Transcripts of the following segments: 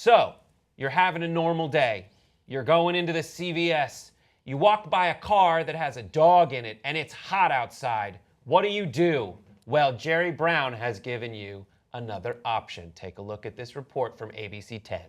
So, you're having a normal day. You're going into the CVS. You walk by a car that has a dog in it, and it's hot outside. What do? Well, Jerry Brown has given you another option. Take a look at this report from ABC 10.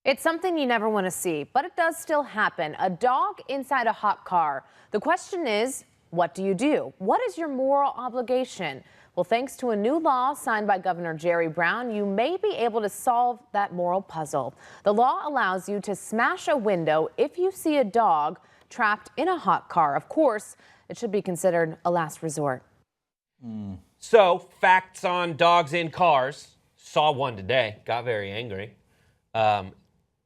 It's something you never want to see, but it does still happen. A dog inside a hot car. The question is, what do you do? What is your moral obligation? Well, thanks to a new law signed by Governor Jerry Brown, you may be able to solve that moral puzzle. The law allows you to smash a window if you see a dog trapped in a hot car. Of course, it should be considered a last resort. So, facts on dogs in cars. Saw one today, got very angry.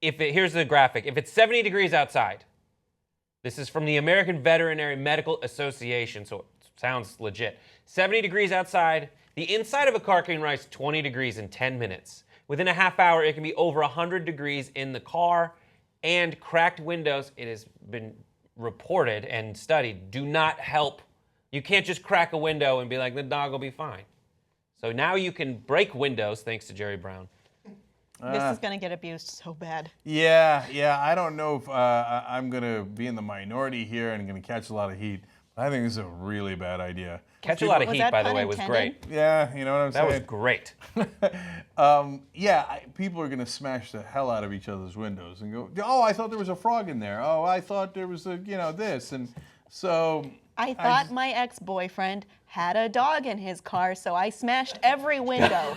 Here's the graphic. If it's 70 degrees outside, this is from the American Veterinary Medical Association, so it sounds legit. 70 degrees outside, the inside of a car can rise 20 degrees in 10 minutes. Within a half hour, it can be over 100 degrees in the car, and cracked windows, it has been reported and studied, do not help. You can't just crack a window and be like, the dog will be fine. So now you can break windows, thanks to Jerry Brown. This is going to get abused so bad. Yeah. I don't know if I'm going to be in the minority here and going to catch a lot of heat. I think this is a really bad idea. Catch a lot of heat, by the way, was great. Yeah, you know what I'm saying? That was great. People are going to smash the hell out of each other's windows and go, oh, I thought there was a frog in there. Oh, I thought there was this. And so... I thought my ex-boyfriend had a dog in his car, so I smashed every window.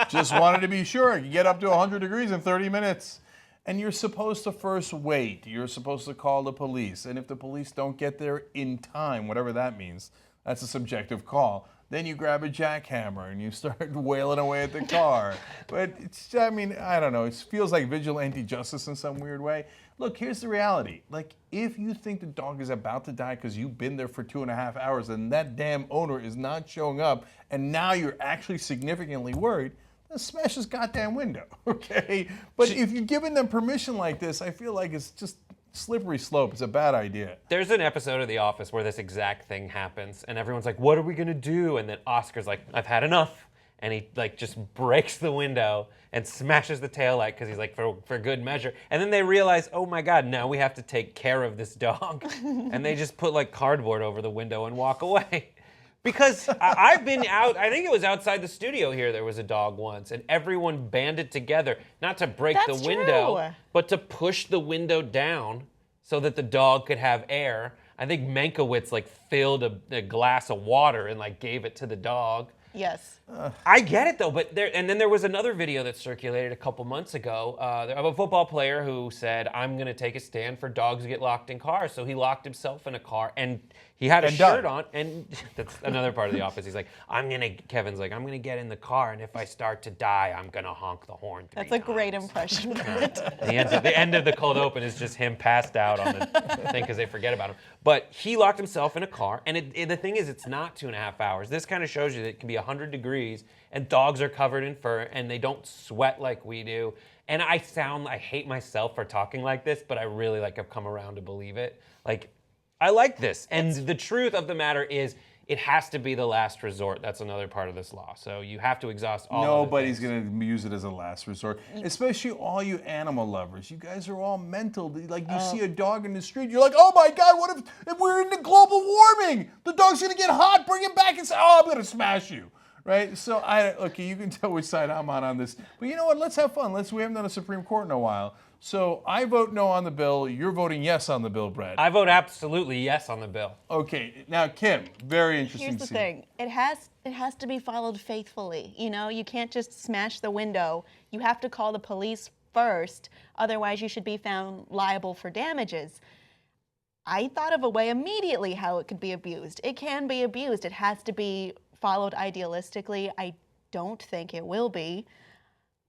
Just wanted to be sure. You get up to 100 degrees in 30 minutes. And you're supposed to first wait. You're supposed to call the police. And if the police don't get there in time, whatever that means, that's a subjective call. Then you grab a jackhammer and you start wailing away at the car. But I don't know. It feels like vigilante justice in some weird way. Look, here's the reality. Like, if you think the dog is about to die because you've been there for 2.5 hours and that damn owner is not showing up, and now you're actually significantly worried, then smash this goddamn window, okay? But if you're giving them permission like this, I feel like it's just slippery slope. It's a bad idea. There's an episode of The Office where this exact thing happens, and everyone's like, what are we gonna do? And then Oscar's like, I've had enough. And he just breaks the window and smashes the taillight because he's like, for good measure. And then they realize, oh my God, now we have to take care of this dog. And they just put like cardboard over the window and walk away. Because I've been out, I think it was outside the studio here, there was a dog once, and everyone banded together, not to break the window, but to push the window down so that the dog could have air. I think Mankiewicz filled a glass of water and gave it to the dog. Yes. I get it though, but then there was another video that circulated a couple months ago of a football player who said, I'm going to take a stand for dogs who get locked in cars. So he locked himself in a car and he had a shirt on, and that's another part of The Office. He's like, Kevin's like, I'm going to get in the car, and if I start to die, I'm going to honk the horn 3 That's a great impression. The end of the cold open is just him passed out on the thing because they forget about him. But he locked himself in a car, and the thing is, it's not 2.5 hours. This kind of shows you that it can be 100 degrees, and dogs are covered in fur, and they don't sweat like we do. And I hate myself for talking like this, but I really have come around to believe it. I like this. And the truth of the matter is, it has to be the last resort. That's another part of this law. So you have to exhaust all Nobody's going to use it as a last resort, especially all you animal lovers. You guys are all mental. You see a dog in the street, you're like, oh my God, what if we're into global warming? The dog's going to get hot, bring him back and say, oh, I'm going to smash you. Right? So, okay, you can tell which side I'm on this. But you know what? Let's have fun. We haven't done a Supreme Court in a while. So I vote no on the bill. You're voting yes on the bill, Brett. I vote absolutely yes on the bill. Okay. Now, Kim, very interesting. Here's the thing. It has to be followed faithfully. You can't just smash the window. You have to call the police first. Otherwise, you should be found liable for damages. I thought of a way immediately how it could be abused. It can be abused. It has to be followed idealistically. I don't think it will be.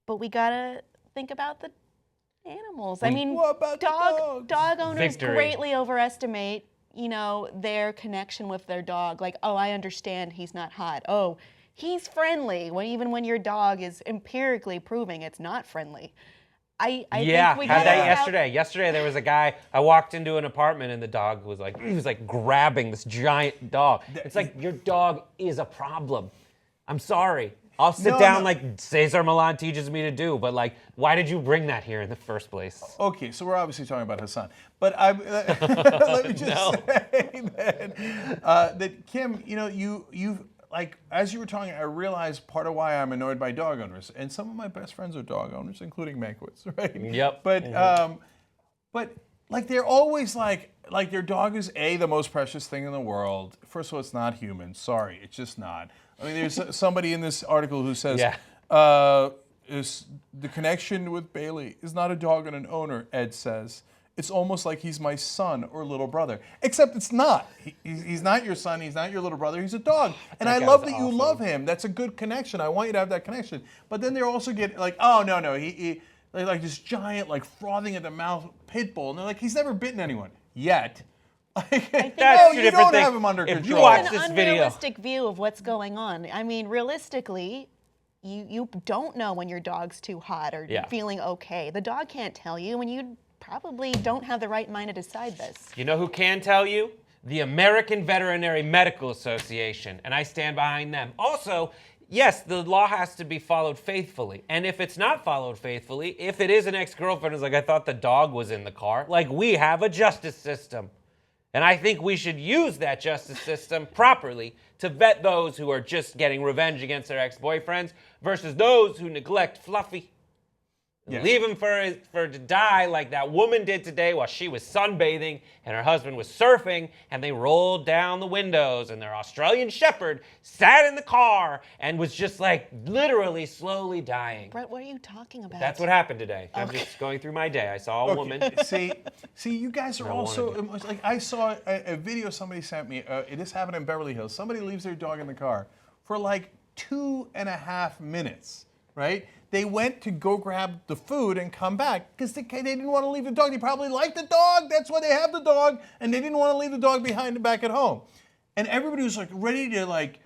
But we got to think about the animals. What about dog owners greatly overestimate, their connection with their dog. Oh, I understand he's not hot. Oh, he's friendly. Even when your dog is empirically proving it's not friendly. I think we had that yesterday. Yesterday there was a guy. I walked into an apartment and the dog was grabbing this giant dog. It's your dog is a problem. I'm sorry. I'll sit No, down no. like Cesar Millan teaches me to do, but like, why did you bring that here in the first place? Okay, so we're obviously talking about Hassan, but let me just say that Kim, you like as you were talking, I realized part of why I'm annoyed by dog owners, and some of my best friends are dog owners, including Mankiewicz, right? Yep. But like they're always like their dog is the most precious thing in the world. First of all, it's not human. Sorry, it's just not. I mean, there's somebody in this article who says, is the connection with Bailey is not a dog and an owner, Ed says. It's almost like he's my son or little brother. Except it's not. He's not your son. He's not your little brother. He's a dog. And I love that you love him. That's a good connection. I want you to have that connection. But then they also get like, oh, no. He like this giant, like frothing at the mouth pit bull. And they're like, he's never bitten anyone yet. That's you don't have him under if control. you watch It's this an video, unrealistic view of what's going on. I mean, realistically, you don't know when your dog's too hot or feeling okay. The dog can't tell you, and you probably don't have the right mind to decide this. you know who can tell you? The American Veterinary Medical Association, and I stand behind them. Also, yes, the law has to be followed faithfully. And if it's not followed faithfully, if it is an ex-girlfriend who's like, I thought the dog was in the car, like we have a justice system. And I think we should use that justice system properly to vet those who are just getting revenge against their ex-boyfriends versus those who neglect Fluffy. Leave him for to die like that woman did today while she was sunbathing and her husband was surfing, and they rolled down the windows and their Australian Shepherd sat in the car and was just like literally slowly dying. Brett, what are you talking about? That's what happened today. I'm just going through my day. I saw a woman. See, you guys are also like I saw a video somebody sent me. This happened in Beverly Hills. Somebody leaves their dog in the car for like 2.5 minutes, right? They went to go grab the food and come back because they didn't want to leave the dog. They probably like the dog. That's why they have the dog, and they didn't want to leave the dog behind and back at home. And everybody was like ready to like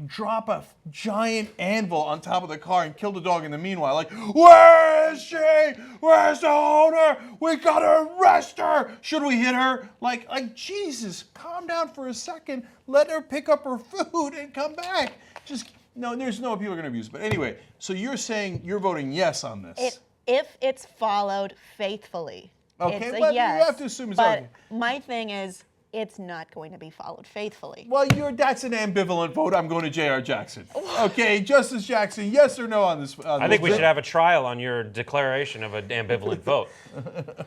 drop a giant anvil on top of the car and kill the dog in the meanwhile. Like, where is she? Where's the owner? We gotta arrest her. Should we hit her? Like Jesus, calm down for a second. Let her pick up her food and come back. No, there's no people are going to abuse it. But anyway, so you're saying you're voting yes on this. If it's followed faithfully, okay, it's a but yes. you have to assume it's but okay. my thing is, it's not going to be followed faithfully. Well, that's an ambivalent vote. I'm going to J.R. Jackson. Okay, Justice Jackson, yes or no on this? I think we should have a trial on your declaration of an ambivalent vote.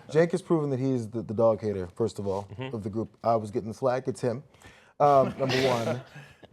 Jake has proven that he's the dog hater, first of all, of the group. I was getting the flag. It's him, number one.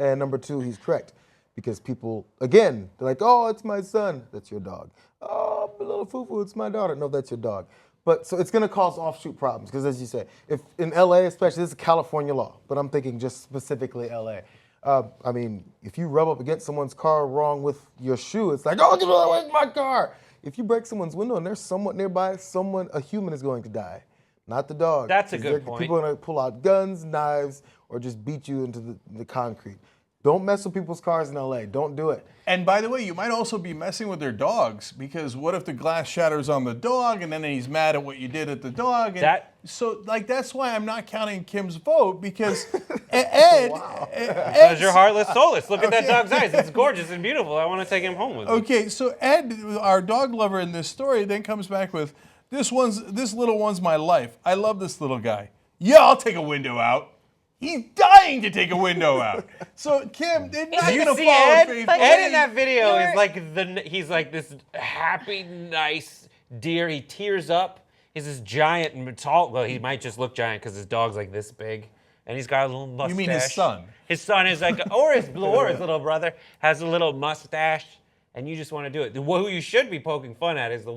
And number two, he's correct. Because people, again, they're like, oh, it's my son. That's your dog. Oh, little foo-foo, it's my daughter. No, that's your dog. But so it's going to cause offshoot problems. Because as you say, if in LA especially, this is California law, but I'm thinking just specifically LA. I mean, if you rub up against someone's car wrong with your shoe, it's like, oh, get away with my car. If you break someone's window and there's someone nearby, a human is going to die, not the dog. That's a good point. People are going to pull out guns, knives, or just beat you into the concrete. Don't mess with people's cars in LA. Don't do it. And by the way, you might also be messing with their dogs because what if the glass shatters on the dog and then he's mad at what you did at the dog? And so that's why I'm not counting Kim's vote because Ed. Because you're heartless, soulless. Look at that dog's eyes. It's gorgeous and beautiful. I want to take him home with me. Okay, so Ed, our dog lover in this story, then comes back with this little one's my life. I love this little guy. Yeah, I'll take a window out. He's dying to take a window out. So Kim, they're not going to follow Ed? faithfully. Ed in that video is like he's like this happy, nice deer. He tears up. He's this giant and tall. Well, he might just look giant because his dog's like this big, and he's got a little mustache. You mean his son? His son is like, or his little brother has a little mustache, and you just want to do it. Who you should be poking fun at is the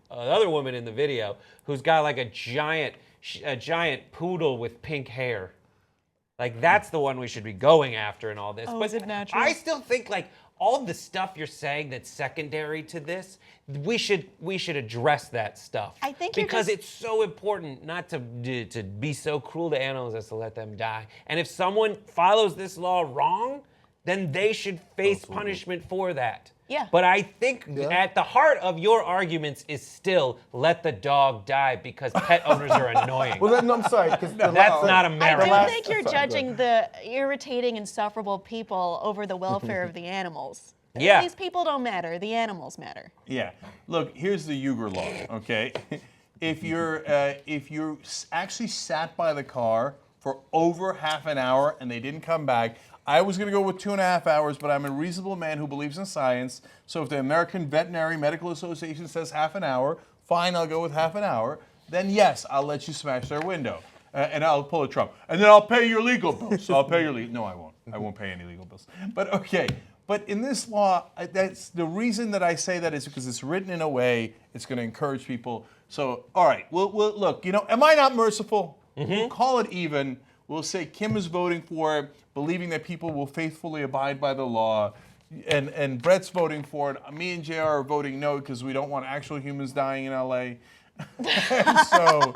other woman in the video, who's got like a giant poodle with pink hair. Like, that's the one we should be going after in all this. Oh, but is it natural? I still think, like, all the stuff you're saying that's secondary to this, we should address that stuff. I think because it's so important not to be so cruel to animals as to let them die. And if someone follows this law wrong, then they should face punishment for that. Yeah. But I think at the heart of your arguments is still let the dog die because pet owners are annoying. Well, no, I'm sorry. That's not America. I do think you're judging the irritating, insufferable people over the welfare of the animals. Yeah. These people don't matter. The animals matter. Yeah. Look, here's the Uyghur law, okay? If you're actually sat by the car for over half an hour and they didn't come back, I was going to go with 2.5 hours, but I'm a reasonable man who believes in science. So if the American Veterinary Medical Association says half an hour, fine, I'll go with half an hour. Then yes, I'll let you smash their window. And I'll pull a Trump. And then I'll pay your legal bills. So I'll pay your legal. No, I won't. I won't pay any legal bills. But okay. But in this law, that's the reason that I say that is because it's written in a way it's going to encourage people. So, all right, we'll look, am I not merciful? We'll call it even. We'll say Kim is voting for it, believing that people will faithfully abide by the law. And Brett's voting for it. Me and JR are voting no because we don't want actual humans dying in LA. So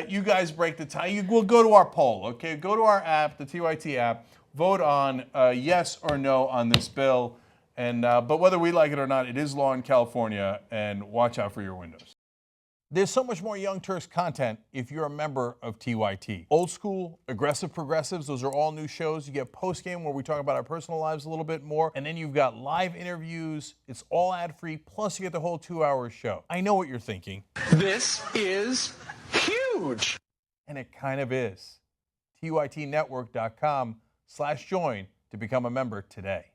you guys break the tie. We'll go to our poll, okay? Go to our app, the TYT app. Vote on yes or no on this bill. And but whether we like it or not, it is law in California, and watch out for your windows. There's so much more Young Turks content if you're a member of TYT. Old School, Aggressive Progressives, those are all new shows. You get Postgame where we talk about our personal lives a little bit more. And then you've got live interviews. It's all ad-free, plus you get the whole 2-hour show. I know what you're thinking. This is huge. And it kind of is. TYTnetwork.com/join to become a member today.